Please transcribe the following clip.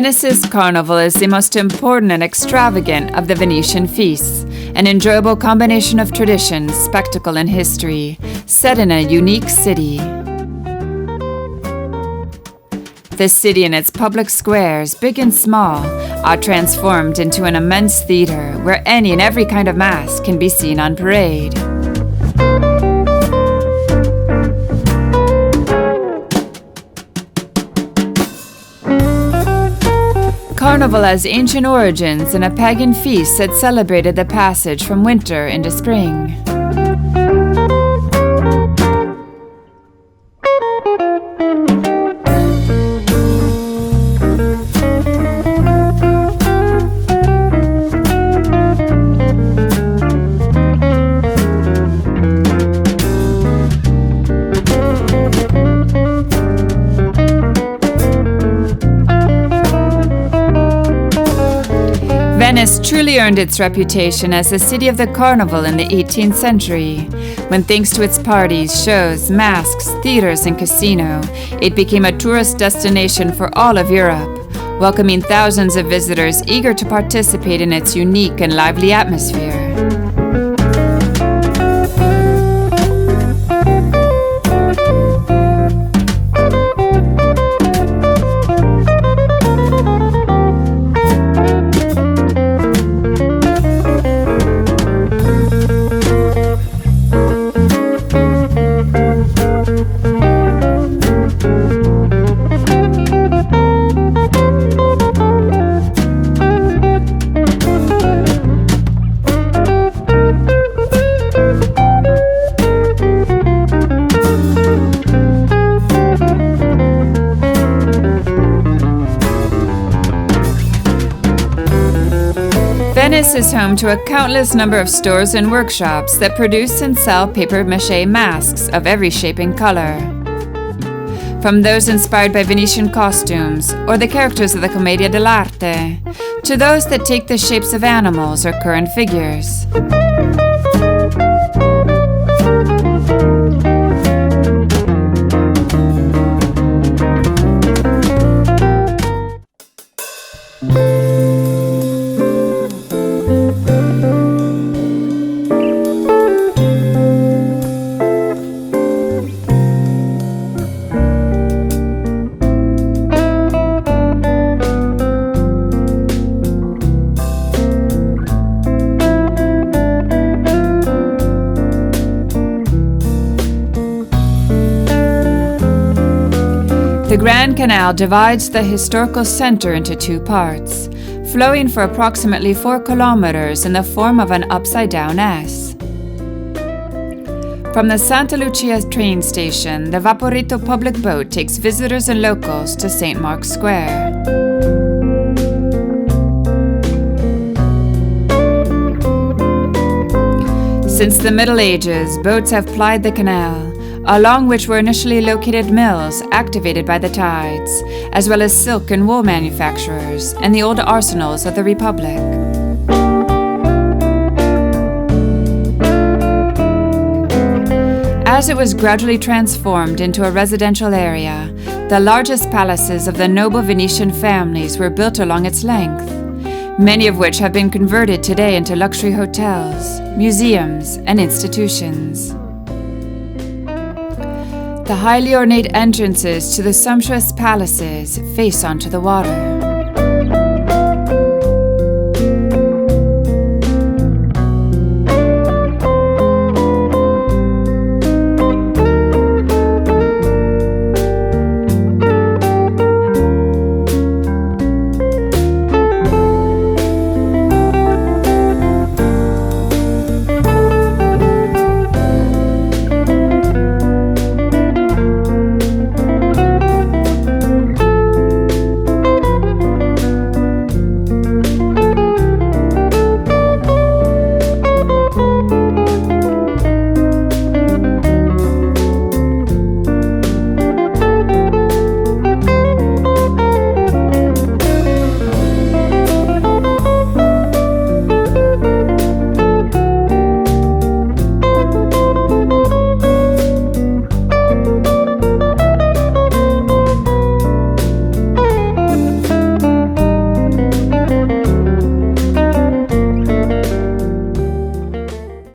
Venice's Carnival is the most important and extravagant of the Venetian feasts, an enjoyable combination of tradition, spectacle, and history, set in a unique city. The city and its public squares, big and small, are transformed into an immense theater where any and every kind of mask can be seen on parade. Carnival has ancient origins in a pagan feast that celebrated the passage from winter into spring. Venice truly earned its reputation as the city of the carnival in the 18th century, when thanks to its parties, shows, masks, theaters, and casino, it became a tourist destination for all of Europe, welcoming thousands of visitors eager to participate in its unique and lively atmosphere. Venice is home to a countless number of stores and workshops that produce and sell papier-mâché masks of every shape and color. From those inspired by Venetian costumes or the characters of the Commedia dell'arte, to those that take the shapes of animals or current figures. The Grand Canal divides the historical center into two parts, flowing for approximately 4 kilometers in the form of an upside-down S. From the Santa Lucia train station, the Vaporito public boat takes visitors and locals to St. Mark's Square. Since the Middle Ages, boats have plied the canal, along which were initially located mills activated by the tides, as well as silk and wool manufacturers and the old arsenals of the Republic. As it was gradually transformed into a residential area, the largest palaces of the noble Venetian families were built along its length, many of which have been converted today into luxury hotels, museums, and institutions. The highly ornate entrances to the sumptuous palaces face onto the water.